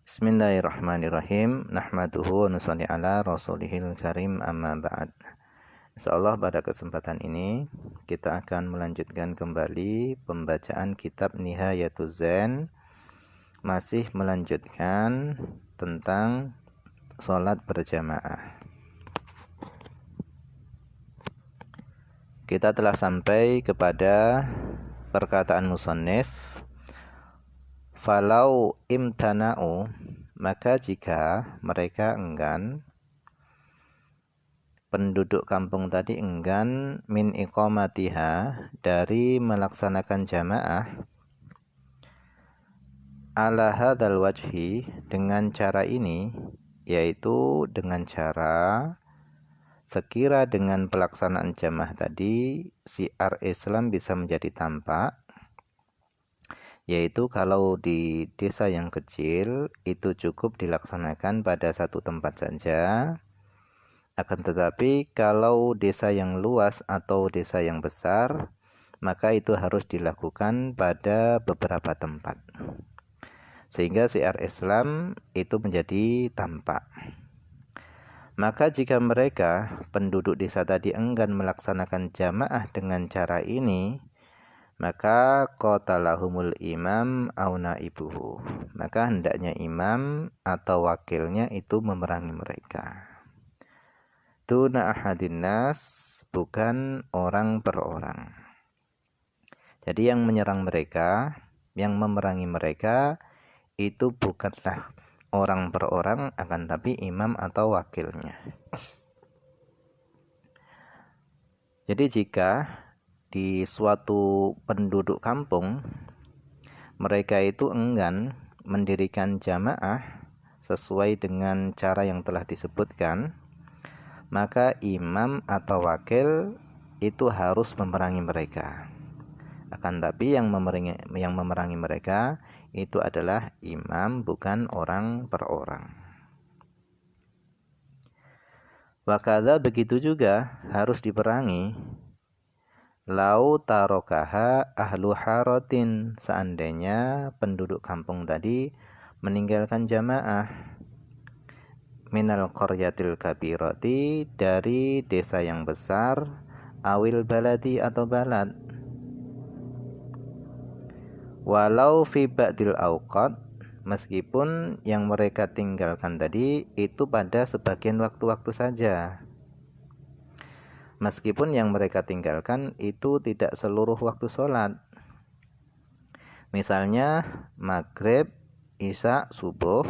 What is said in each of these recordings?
Bismillahirrahmanirrahim. Nahmaduhu wa nusalli ala rasulihil karim amma ba'd. Insyaallah pada kesempatan ini kita akan melanjutkan kembali pembacaan kitab Nihayatuz Zain, masih melanjutkan tentang sholat berjamaah. Kita telah sampai kepada perkataan musannif, falau imtana'u, maka jika mereka enggan, penduduk kampung tadi enggan, min iqamatiha, dari melaksanakan jamaah, ala hadzal wajhi, dengan cara ini, yaitu dengan cara sekira dengan pelaksanaan jamaah tadi syiar Islam bisa menjadi tampak, yaitu kalau di desa yang kecil itu cukup dilaksanakan pada satu tempat saja. Akan tetapi kalau desa yang luas atau desa yang besar, maka itu harus dilakukan pada beberapa tempat, sehingga syiar Islam itu menjadi tampak. Maka jika mereka penduduk desa tadi enggan melaksanakan jamaah dengan cara ini, maka qatalahumul imam au naibuhu, maka hendaknya imam atau wakilnya itu memerangi mereka. Duna ahadin nas, bukan orang per orang. Jadi yang menyerang mereka, yang memerangi mereka itu bukanlah orang per orang, akan tapi imam atau wakilnya. Jadi jika di suatu penduduk kampung mereka itu enggan mendirikan jamaah sesuai dengan cara yang telah disebutkan, maka imam atau wakil itu harus memerangi mereka. Akan tapi yang memerangi mereka itu adalah imam, bukan orang per orang. Wakadha, begitu juga harus diperangi lau tarokaha ahlu harotin, seandainya penduduk kampung tadi meninggalkan jamaah, minal qaryatil kabirati, dari desa yang besar, awil baladi, atau balad, walau fi ba'dil awqat, meskipun yang mereka tinggalkan tadi itu pada sebagian waktu-waktu saja. Meskipun yang mereka tinggalkan itu tidak seluruh waktu sholat. Misalnya maghrib, isya, subuh,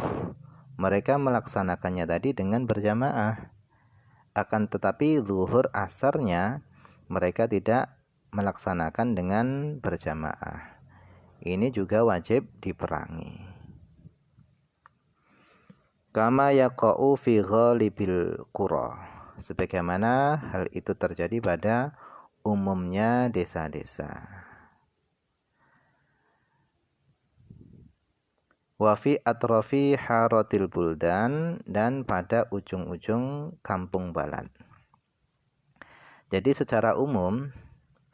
mereka melaksanakannya tadi dengan berjamaah. Akan tetapi zuhur, asarnya mereka tidak melaksanakan dengan berjamaah. Ini juga wajib diperangi. Kama yaqa'u fi ghalibil qura, sebagaimana hal itu terjadi pada umumnya desa-desa. Wa fi atrafi haratil buldan, dan pada ujung-ujung kampung balad. Jadi secara umum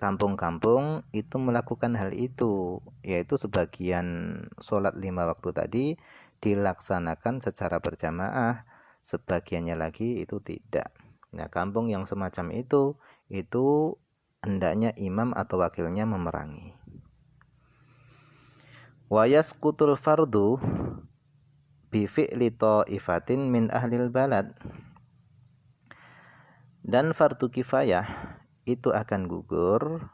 kampung-kampung itu melakukan hal itu, yaitu sebagian sholat 5 waktu tadi dilaksanakan secara berjamaah, sebagiannya lagi itu tidak. Nah, kampung yang semacam itu hendaknya imam atau wakilnya memerangi. Wa yasqutul fardu bi fi'li ta'ifatin min ahlil balad, dan fardu kifayah itu akan gugur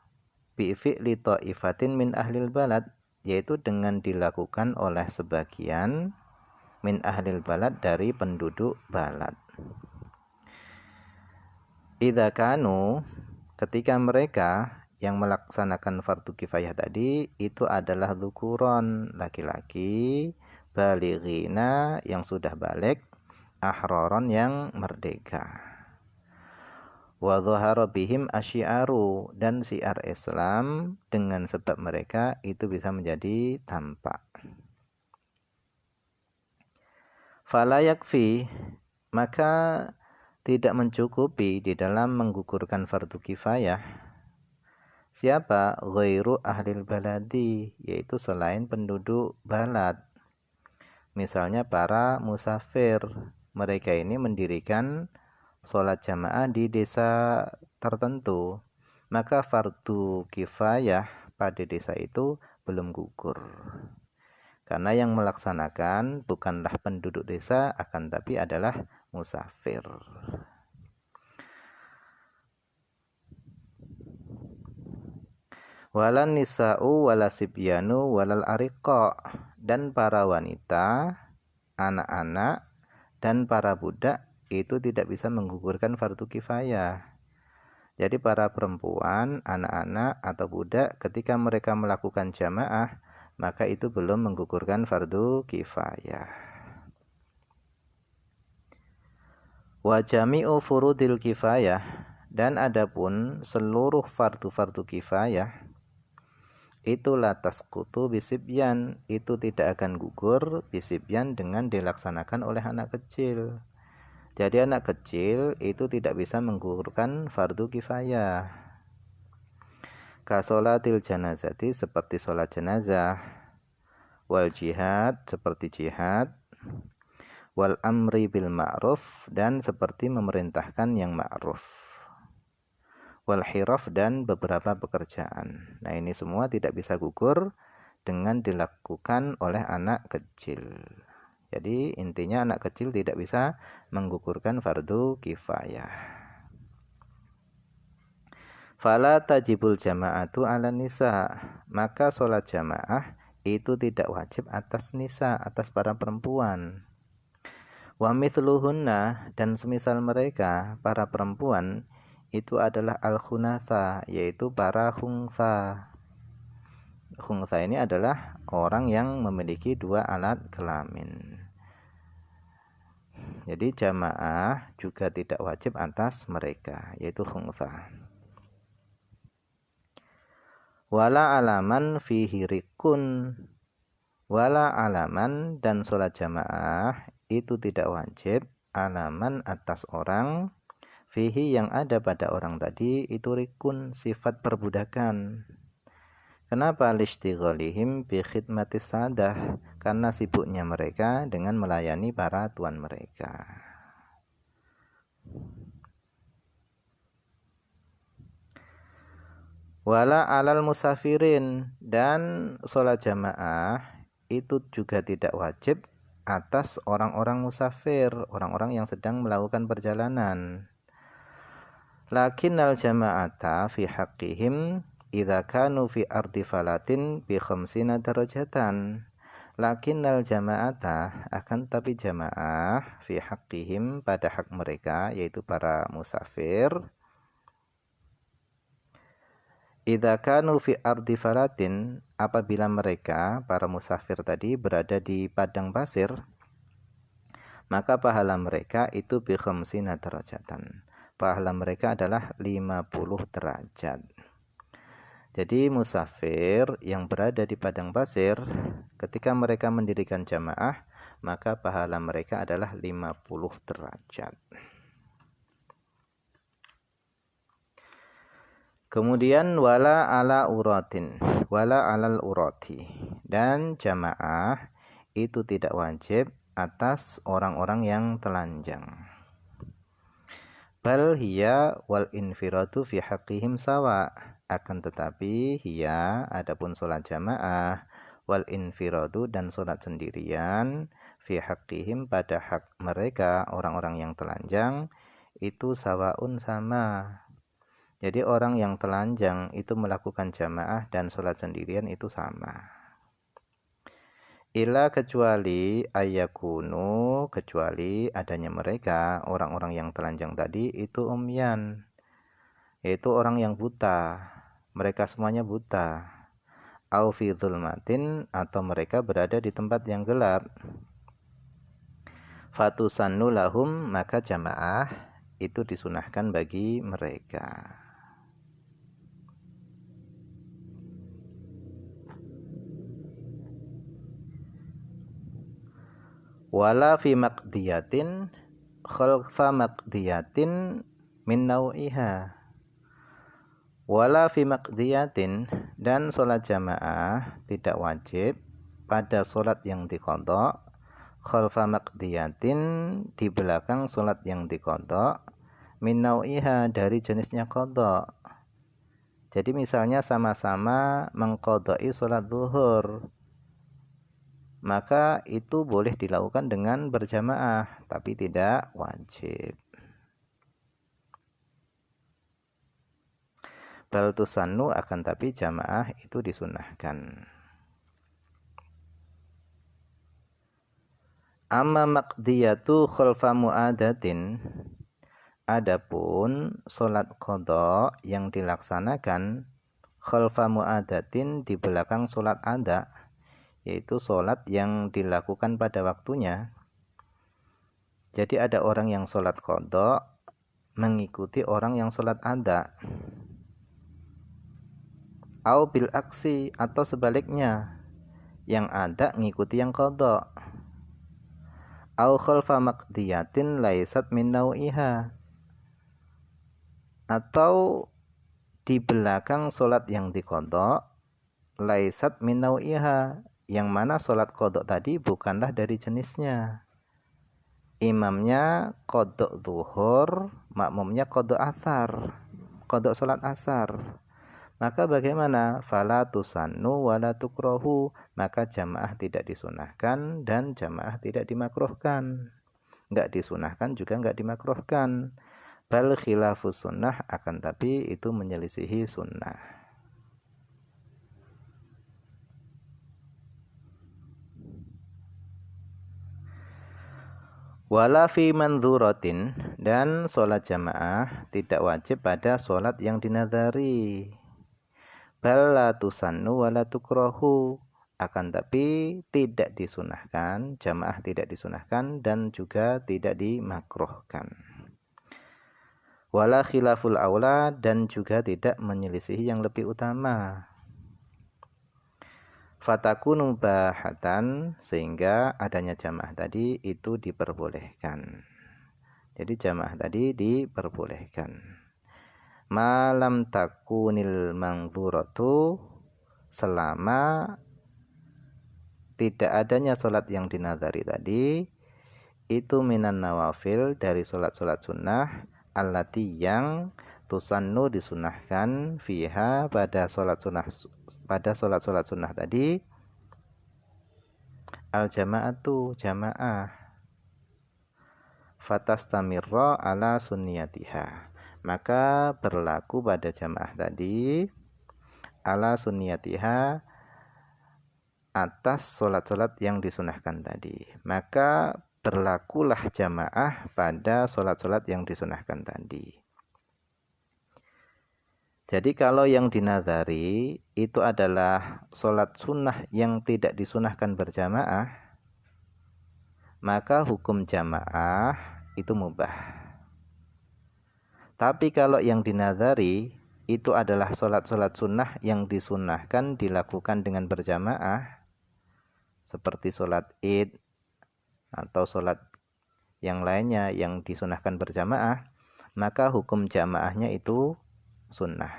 bi fi'li ta'ifatin min ahlil balad, yaitu dengan dilakukan oleh sebagian min ahlil balad, dari penduduk balad. Idza kanu, ketika mereka yang melaksanakan fardu kifayah tadi itu adalah dzukuron, laki-laki, balighina, yang sudah balik, ahroron, yang merdeka, wa dhahara bihim asyiaru, dan syiar Islam dengan sebab mereka itu bisa menjadi tampak. Fala yakfi, maka tidak mencukupi di dalam menggugurkan fardu kifayah siapa? Ghairu ahlil baladi, yaitu selain penduduk balad. misalnya para musafir, mereka ini mendirikan sholat jamaah di desa tertentu, maka fardu kifayah pada desa itu belum gugur. Karena yang melaksanakan bukanlah penduduk desa, akan tapi adalah musafir. Walan nisa'u wala sibyanu walal ariqa, dan para wanita, anak-anak, dan para budak itu tidak bisa menggugurkan fardu kifayah. Jadi para perempuan, anak-anak atau budak ketika mereka melakukan jamaah, maka itu belum menggugurkan fardu kifayah. Wa jami'u furudil kifayah, dan adapun seluruh fardu-fardu kifayah itu la tasqutu bisibyan, itu tidak akan gugur bisibyan dengan dilaksanakan oleh anak kecil. Jadi anak kecil itu tidak bisa menggugurkan fardu kifayah. Kasolatil janazati, seperti sholat jenazah, wal jihad, seperti jihad, wal amri bil ma'ruf, dan seperti memerintahkan yang ma'ruf, wal hiraf, dan beberapa pekerjaan. Nah, ini semua tidak bisa gugur dengan dilakukan oleh anak kecil. Jadi intinya anak kecil tidak bisa menggugurkan fardu kifayah. Fala tajibul jama'atu ala nisa, maka sholat jamaah itu tidak wajib atas nisa, atas para perempuan. Wa mithluhunna, dan semisal mereka, para perempuan itu adalah al-khunatha, yaitu para khungtha. Khungtha ini adalah orang yang memiliki dua alat kelamin. Jadi jamaah juga tidak wajib atas mereka, yaitu khungtha. Wala alaman fihi rikun, wala alaman, dan sholat jamaah itu tidak wajib alaman atas orang, fihi yang ada pada orang tadi itu rikun, sifat perbudakan. Kenapa? Listighalihim bi khidmatis sadah, karena sibuknya mereka dengan melayani para tuan mereka. Wala alal musafirin, dan sholat jamaah itu juga tidak wajib atas orang-orang musafir, orang-orang yang sedang melakukan perjalanan. Lakinnal jama'ata fi haqqihim idza kanu fi ardi falatin bi khamsina darajatan. Lakinnal jama'ata, akan tapi jamaah, fi haqqihim, pada hak mereka, yaitu para musafir, idza kanu fi ardi falatin, apabila mereka, para musafir tadi, berada di padang pasir, maka pahala mereka itu bi khamsina darajatan. Pahala mereka adalah 50 derajat. Jadi musafir yang berada di padang pasir, ketika mereka mendirikan jamaah, maka pahala mereka adalah 50 derajat. Kemudian wala ala uratin, wala alal urati, dan jamaah itu tidak wajib atas orang-orang yang telanjang. Bal hiya wal infiradu fi haqqihim sawa, akan tetapi hiya, adapun sholat jamaah, wal infiradu, dan sholat sendirian, fi haqqihim, pada hak mereka, orang-orang yang telanjang, itu sawaun, sama. Jadi orang yang telanjang itu melakukan jamaah dan sholat sendirian itu sama. Ila, kecuali ayakunu, kecuali adanya mereka, orang-orang yang telanjang tadi itu umyan, yaitu orang yang buta. Mereka semuanya buta. Au fi dzulmatin, atau mereka berada di tempat yang gelap. Fatusannu lahum, maka jamaah itu disunahkan bagi mereka. Wala fi maqdiyatin khalfa maqdiyatin min nau'iha. Wala fi maqdiyatin, dan sholat jamaah tidak wajib pada sholat yang diqadha, khalfa maqdiyatin, di belakang sholat yang diqadha, min nau'iha, dari jenisnya qadha. Jadi misalnya sama-sama mengqadha'i sholat zuhur, maka itu boleh dilakukan dengan berjamaah, tapi tidak wajib. Bal tusannu, akan tapi jamaah itu disunahkan. Amma maqdiyatu khalfa mu'adatin, adapun sholat qadha yang dilaksanakan khalfa mu'adatin, di belakang sholat ada, yaitu sholat yang dilakukan pada waktunya. Jadi ada orang yang sholat qadha mengikuti orang yang sholat ada, au bil aksi, atau sebaliknya, yang ada ngikuti yang qadha, au khalfa maqdiyatin laisat min nau'iha, atau di belakang sholat yang diqadha laisat min nau'iha, yang mana sholat qadha tadi bukanlah dari jenisnya. Imamnya qadha zuhur, makmumnya qadha asar, qadha sholat asar. Maka bagaimana? Fala tusannu wala tukrahu, maka jamaah tidak disunahkan dan jamaah tidak dimakruhkan. Enggak disunahkan juga enggak dimakruhkan. Bal khilafus sunnah, akan tapi itu menyelisihi sunnah. Wala fi manzuratin, dan sholat jamaah tidak wajib pada sholat yang dinadari. Bal la tusannu wa la tukrahu, akan tapi tidak disunahkan, jamaah tidak disunahkan dan juga tidak dimakruhkan. Wala khilaful aula, dan juga tidak menyelisihi yang lebih utama. Fatakunu bahatan, sehingga adanya jamaah tadi itu diperbolehkan. Jadi jamaah tadi diperbolehkan. Malam takunil mangzuratu, selama tidak adanya sholat yang dinadari tadi, itu minan nawafil, dari sholat-sholat sunnah, allati, yang tusannu, disunahkan, fiha, pada sholat-sholat sunnah tadi, al jama'atu, jamaah, fatastamirra ala sunniyatiha, maka berlaku pada jamaah tadi ala sunniyatiha, atas sholat-sholat yang disunahkan tadi. Maka berlakulah jamaah pada sholat-sholat yang disunahkan tadi. Jadi kalau yang dinadari itu adalah sholat sunnah yang tidak disunahkan berjamaah, maka hukum jamaah itu mubah. Tapi kalau yang dinadari itu adalah sholat-sholat sunnah yang disunahkan dilakukan dengan berjamaah, seperti sholat id atau sholat yang lainnya yang disunahkan berjamaah, maka hukum jamaahnya itu sunnah.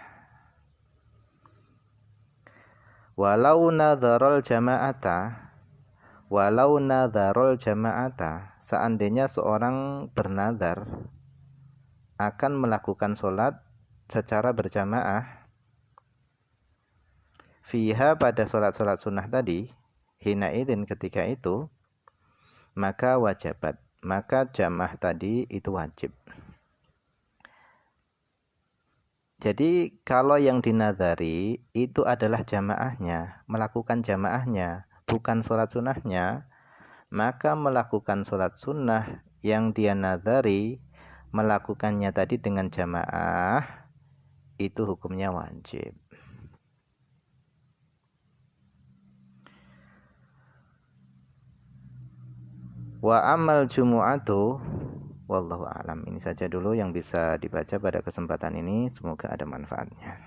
Walau nadharul jama'ata, seandainya seorang bernadar akan melakukan sholat secara berjamaah, fiha, pada sholat-sholat sunnah tadi, hina idin, ketika itu, maka wajabat, maka jamaah tadi itu wajib. Jadi kalau yang dinadari itu adalah jamaahnya, melakukan jamaahnya, bukan sholat sunnahnya, maka melakukan sholat sunnah yang dia nadari, melakukannya tadi dengan jamaah, itu hukumnya wajib. Wa amal jumu'atu, wallahu a'lam. Ini saja dulu yang bisa dibaca pada kesempatan ini, semoga ada manfaatnya.